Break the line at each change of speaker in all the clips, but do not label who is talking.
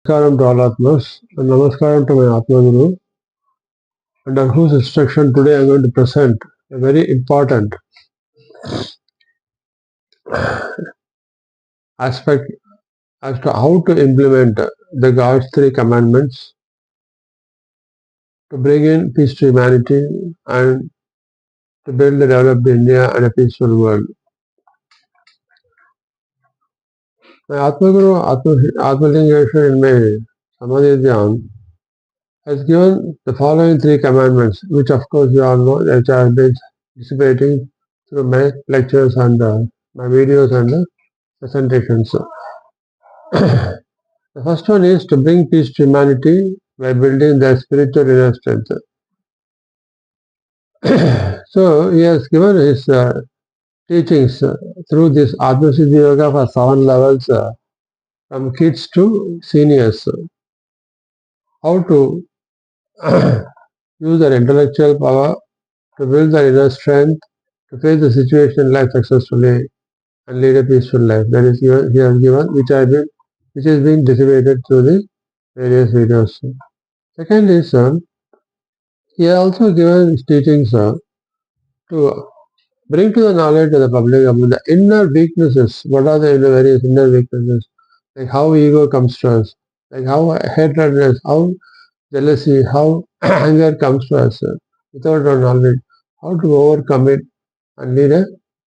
Namaskaram to all Atmas, and Namaskaram to my Atma Guru, under whose instruction today I am going to present a very important aspect as to how to implement the God's three commandments to bring in peace to humanity and to build a developed India and a peaceful world. My Atma Guru, Atmalingeshwar in my Samadhi Dhyan has given the following three commandments, which of course you all know, which I have been dissipating through my lectures and my videos and presentations. The first one is to bring peace to humanity by building their spiritual inner strength. So he has given his teachings through this Atma Siddhi Yoga for 7 levels, from kids to seniors, how to use their intellectual power to build their inner strength, to face the situation in life successfully and lead a peaceful life. That is given, he has given, which is being dissipated through the various videos. Second is, he has also given his teachings to bring to the knowledge of the public about the inner weaknesses. What are the various inner weaknesses? Like how ego comes to us, like how hatred, how jealousy, how anger comes to us without our knowledge, how to overcome it and lead a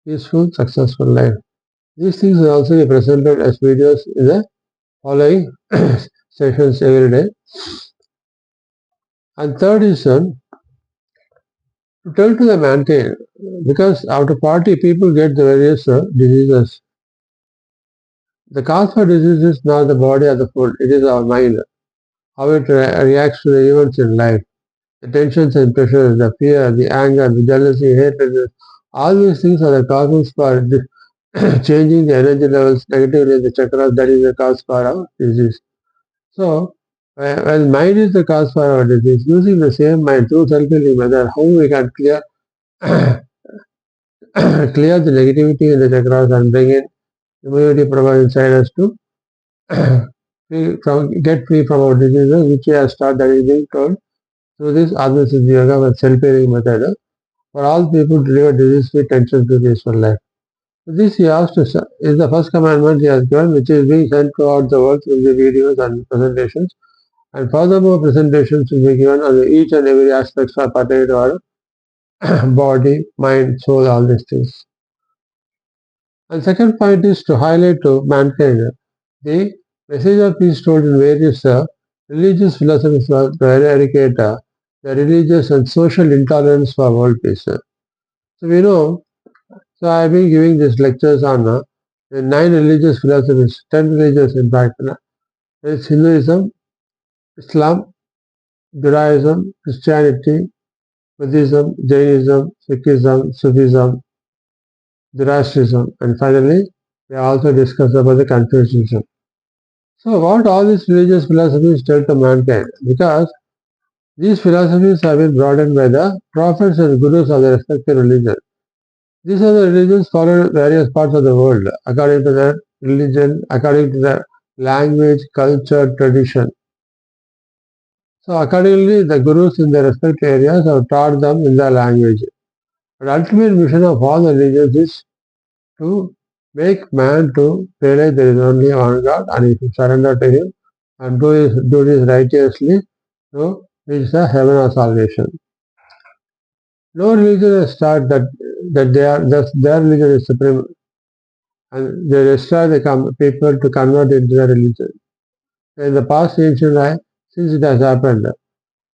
peaceful, successful life. These things will also be presented as videos in the following sessions every day. And third is to tell to the mankind, because after party people get the various diseases. The cause for disease is not the body or the food, it is our mind, how it reacts to the events in life. The tensions and pressures, the fear, the anger, the jealousy, hatred, all these things are the causes for changing the energy levels negatively in the chakras. That is the cause for our disease. So, when mind is the cause for our disease, using the same mind through self-healing method, how we can clear clear the negativity in the chakras and bring in immunity power inside us to get free from our diseases, which we have started, that is being told through this Atma Siddhi Yoga with self-healing method for all people to live a disease-free, tension-free, peaceful life. So this he asked is the first commandment he has given, which is being sent throughout the world through the videos and presentations. And furthermore, presentations will be given on each and every aspects of pertaining to our body, mind, soul, all these things. And second point is to highlight to mankind the message of peace told in various religious philosophies to eradicate the religious and social intolerance for world peace. So we know, so I have been giving these lectures on the 9 religious philosophies, 10 religious in fact. There is Hinduism, Islam, Judaism, Christianity, Buddhism, Jainism, Sikhism, Sufism, Zoroastrianism, and finally we also discussed about the Confucianism. So what all these religious philosophies tell to mankind? Because these philosophies have been brought in by the prophets and gurus of the respective religion. These are the religions followed in various parts of the world according to their religion, according to their language, culture, tradition. So accordingly, the gurus in their respective areas have taught them in their language. But ultimate mission of all the religions is to make man to realize there is only one God and he should surrender to him and do this righteously to reach the heaven of salvation. No religion has taught that their religion is supreme and they destroy the people to convert into their religion. In the past ancient life, since it has happened,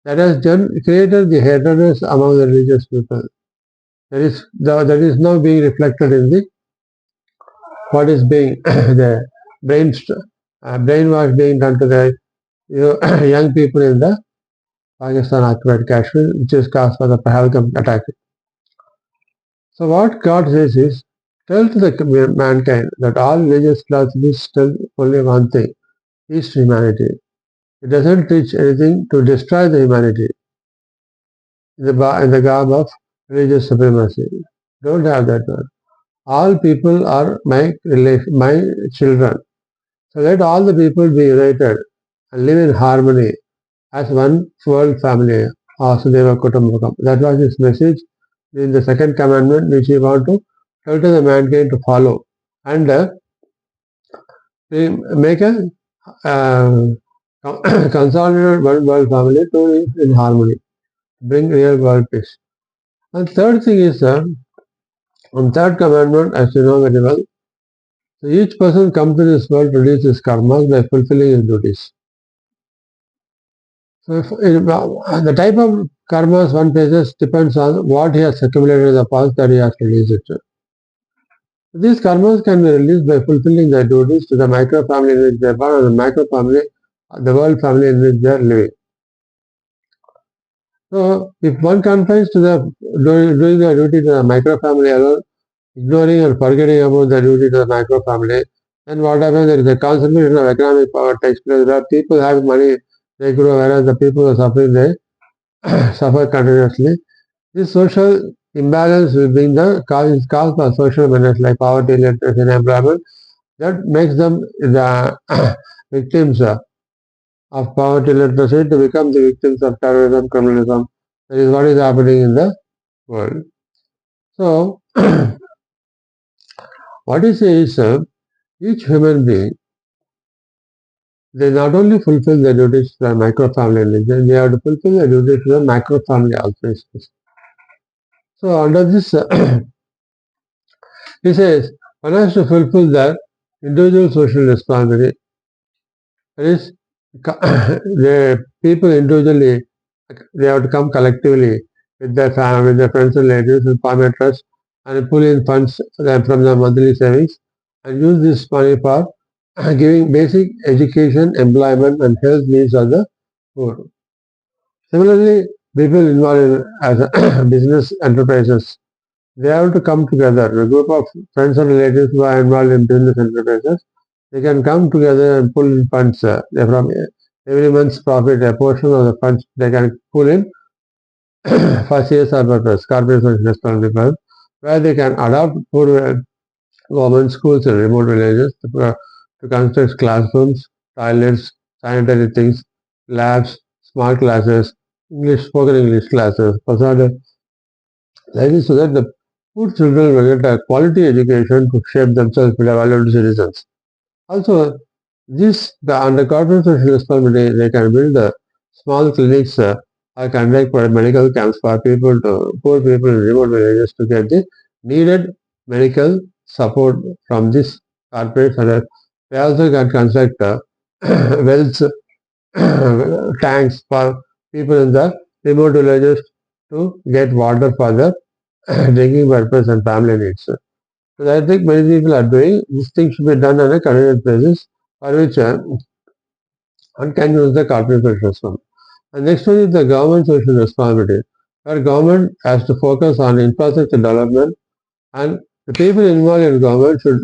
that has created the hatredness among the religious people. That is now being reflected in the what is being the brainwash being done to the young people in the Pakistan occupied Kashmir, which is caused by the Pahalgam attack. So what God says is, tell to the mankind that all religious philosophies tell only one thing, peace to humanity. It doesn't teach anything to destroy the humanity in the garb of religious supremacy. Don't have that one. All people are my children. So let all the people be united and live in harmony as one world family. Asudeva Kutumbakam. That was his message in the second commandment which he want to tell to the mankind to follow. And make a consolidated one world family to live in harmony, bring real world peace. And third thing is, on third commandment, as you know very well, so each person comes to this world to release his karmas by fulfilling his duties. So the type of karmas one faces depends on what he has accumulated in the past that he has to release it. These karmas can be released by fulfilling their duties to the micro family in which they are born, and the macro family, the world family in which they are living. So, if one confines to the doing their duty to the micro family alone, ignoring and forgetting about the duty to the macro family, then what happens? There is a concentration of economic power takes place. Where people have money, they grow, whereas the people who are suffering, they suffer continuously. This social imbalance will bring the cause for social menace like poverty, illiteracy, and unemployment. That makes them the victims of poverty, illiteracy to become the victims of terrorism, criminalism. That is what is happening in the world. So, what you say is each human being, they not only fulfill their duties to the micro family religion, they have to fulfill their duties to the macro family also. So, under this, he says, one has to fulfill their individual social responsibility. That is, the people individually, they have to come collectively with their family, with their friends and relatives, and form a trust and pull in funds from their monthly savings and use this money for giving basic education, employment, and health needs of the poor. Similarly, people involved in as business enterprises, they have to come together. A group of friends and relatives who are involved in business enterprises, they can come together and pull in funds from every month's profit. A portion of the funds they can pull in for CSR purpose, corporate social responsibility purpose, where they can adopt poor government schools in remote villages to construct classrooms, toilets, sanitary things, labs, smart classes, spoken English classes, facade, like this, so that the poor children will get a quality education to shape themselves into valued citizens. Also, under corporate social responsibility, they can build small clinics or conduct medical camps for poor people in remote villages to get the needed medical support from this corporate. And they also can construct wells, tanks for people in the remote villages to get water for their drinking purpose and family needs. So I think many people are doing. This thing should be done on a continuous basis, for which one can use the corporate social responsibility. And next one is the government social responsibility, where government has to focus on infrastructure development, and the people involved in government should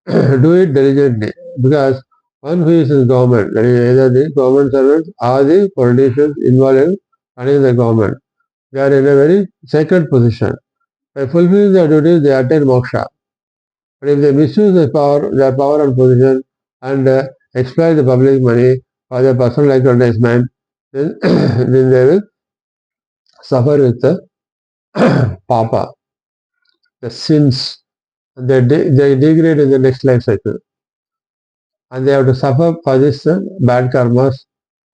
do it diligently, because one who is in government, that is either the government servants or the politicians involved in running the government, they are in a very sacred position. By fulfilling their duties, they attain moksha. But if they misuse their power and position and exploit the public money for their personal aggrandizement, then, then they will suffer with the papa, the sins, and they degrade in the next life cycle. And they have to suffer for this bad karmas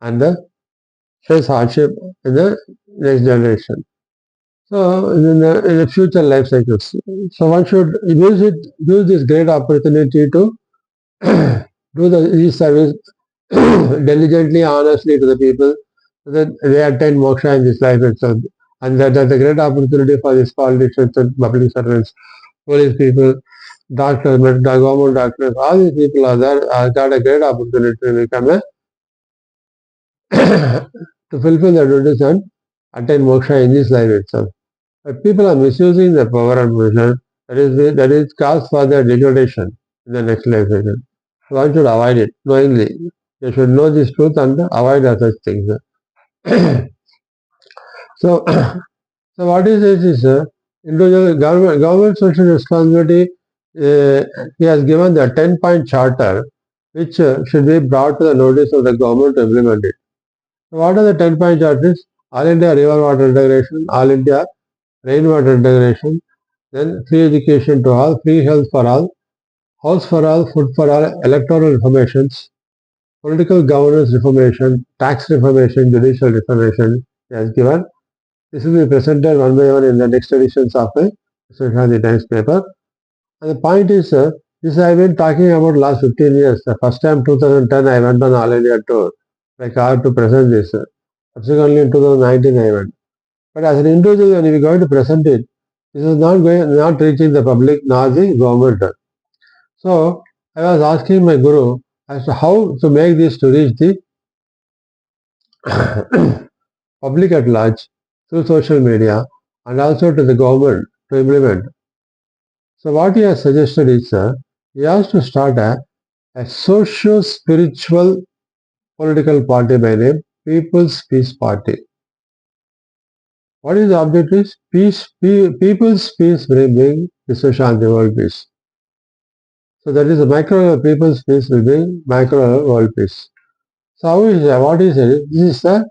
and the stress hardship in the next generation. So in the future life cycles. So one should use this great opportunity to do this service diligently, honestly to the people, so that they attain moksha in this life itself. And that's a great opportunity for these politicians and public servants, police people, doctors, government doctors, all these people are there, got a great opportunity to become a to fulfill their duties and attain moksha in this life itself. But people are misusing their power and position, that is cause for their degradation in the next life cycle. One should avoid it knowingly. They should know this truth and avoid such things. So, so what is this? Is individual government social responsibility. He has given the 10-point charter which should be brought to the notice of the government to implement it. So what are the 10-point objectives? All India river water integration, All India rainwater integration, then free education to all, free health for all, house for all, food for all, electoral reformations, political governance reformation, tax reformation, judicial reformation as given. This will be presented one by one in the next editions of the Vishwashanthhi Times paper. And the point is, this I have been talking about last 15 years. The first time 2010 I went on All India tour by car to present this. Subsequently in 2019 I went. But as an individual, when we are going to present it, this is not reaching the public nor the government. So I was asking my guru as to how to make this to reach the public at large through social media and also to the government to implement. So what he has suggested is he has to start a socio-spiritual political party by name People's Peace Party. What is the objective? People's peace will bring Vishwashanti world peace. So that is the micro people's peace will bring macro world peace. So how is that? What is it? This is the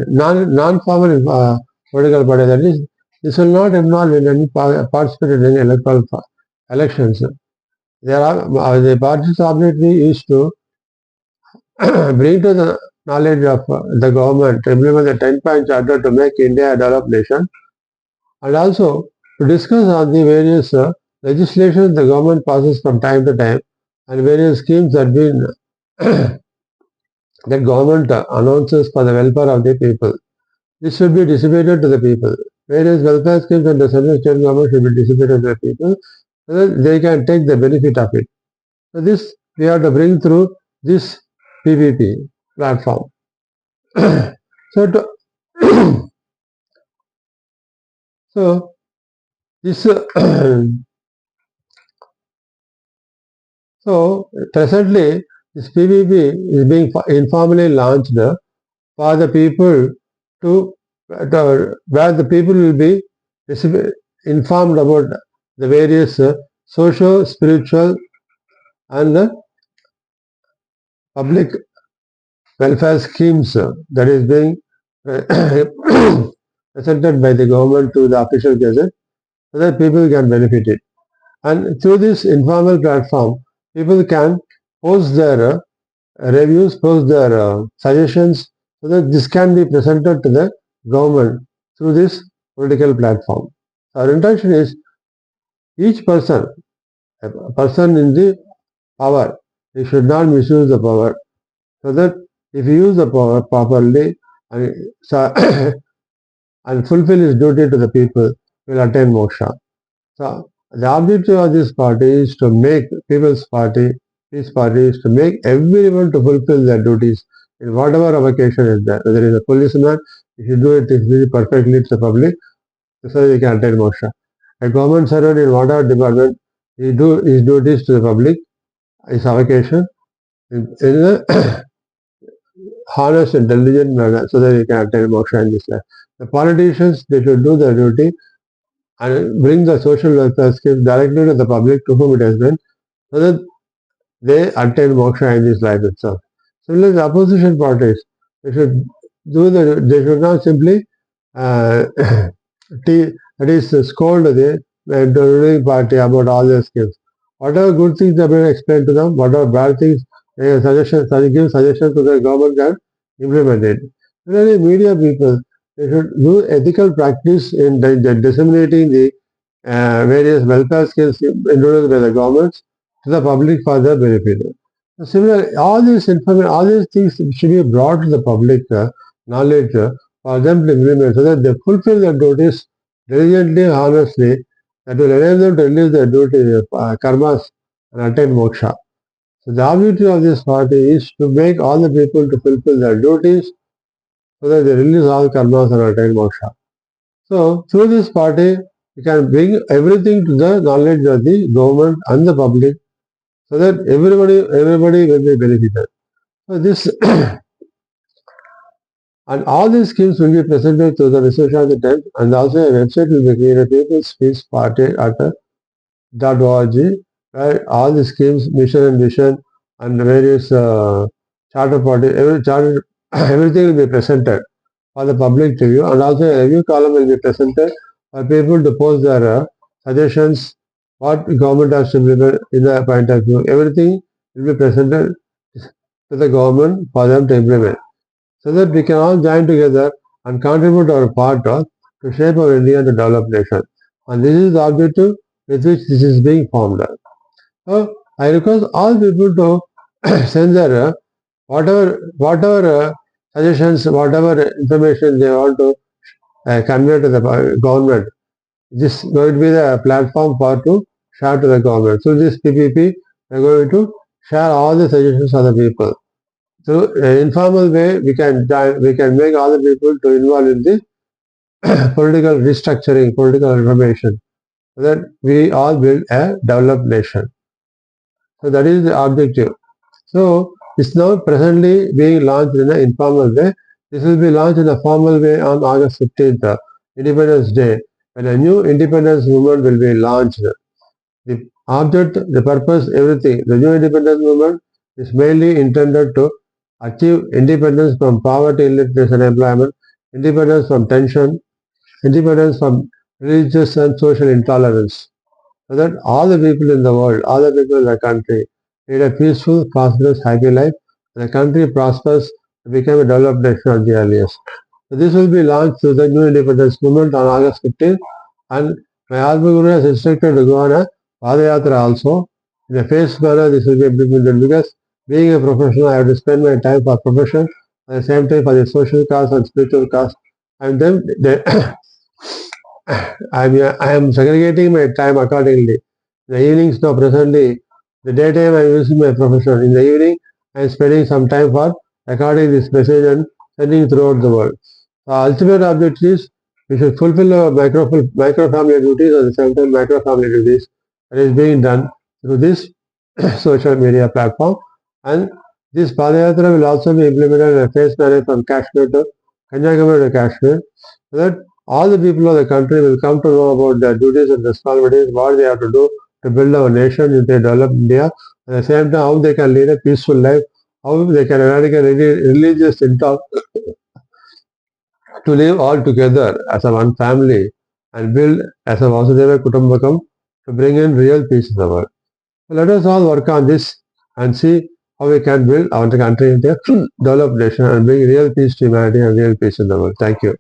non-formal political party. That is, this will not involve in any participate in any electoral elections. The party's objective is to bring to the knowledge of the government to implement the 10-point charter to make India a developed nation, and also to discuss on the various legislation the government passes from time to time and various schemes that been that government announces for the welfare of the people. This should be distributed to the people. Various welfare schemes and the central state government should be distributed to the people so that they can take the benefit of it. So this we have to bring through this PPP platform. so to so this so presently this PPP is being informally launched for the people to where the people will be informed about the various social, spiritual and public welfare schemes that is being presented by the government to the official gazette so that people can benefit it. And through this informal platform, people can post their reviews, post their suggestions so that this can be presented to the government through this political platform. Our intention is each person, a person in the power, he should not misuse the power so that if he use the power properly and, and fulfill his duty to the people, he will attain moksha. So the objective of this party is to make People's Party, Peace Party is to make everyone to fulfill their duties in whatever avocation is there. Whether he is a policeman, he should do it really perfectly to the public so he can attain moksha. A government servant in whatever department, he do his duties to the public, his avocation in a honest and diligent manner so that he can attain moksha in this life. The politicians, they should do their duty and bring the social welfare schemes directly to the public to whom it has been so that they attain moksha in this life itself. Similarly, the opposition parties, they should not simply that is scold the ruling party about all their schemes. Whatever good things have been explained to them, whatever bad things, they give suggestions to the government can implement it. Similarly, media people, they should do ethical practice in disseminating the various welfare schemes introduced by the governments to the public for their benefit. Similarly, all these information, all these things should be brought to the public knowledge for them to implement so that they fulfill their duties diligently, honestly, that will enable them to release their duty, karmas, and attain moksha. So the objective of this party is to make all the people to fulfill their duties so that they release all karmas and attain moksha. So through this party, you can bring everything to the knowledge of the government and the public so that everybody will be benefited. So this and all these schemes will be presented to the Vishwashanthhi Times and also a website will be created, People's Peace Party at .org, where all the schemes, mission and vision, and various charter party, everything will be presented for the public to view, and also a review column will be presented for people to post their suggestions, what government has to implement in their point of view. Everything will be presented to the government for them to implement, so that we can all join together and contribute our part to shape our India into developed nation. And this is the objective with which this is being formed. So I request all people to send their whatever suggestions, whatever information they want to convey to the government. This is going to be the platform for to share to the government. So this PPP, we are going to share all the suggestions of the people. So informal way, we can make all the people to involve in the political restructuring, political reformation, so that we all build a developed nation. So that is the objective. So it's now presently being launched in an informal way. This will be launched in a formal way on August 15th, Independence Day, when a new independence movement will be launched. The object, the purpose, everything. The new independence movement is mainly intended to achieve independence from poverty, illiteracy and employment, independence from tension, independence from religious and social intolerance, so that all the people in the world, all the people in the country lead a peaceful, prosperous, happy life, and the country prospers to become a developed nation at the earliest. So this will be launched through the new independence movement on August 15th, and my Atma Guru has instructed to go on a Padayatra also. In a phased manner, this will be implemented because being a professional, I have to spend my time for profession, at the same time for the social cause and spiritual cause. And then I am segregating my time accordingly. In the evenings now presently, the daytime I am using my profession. In the evening, I am spending some time for recording this message and sending throughout the world. The ultimate object is we should fulfill our micro family duties at the same time macro family duties that is being done through this social media platform. And this Padayatra will also be implemented in a phased manner from Kashmir to Kanyakumari to Kashmir, so that all the people of the country will come to know about their duties and responsibilities, what they have to do to build our nation, if they develop India, at the same time how they can lead a peaceful life, how they can eradicate religious intolerance, to live all together as a one family and build as a Vasudeva Kutumbakam to bring in real peace in the world. So let us all work on this and see how we can build our country into a developed nation and bring real peace to humanity and real peace in the world. Thank you.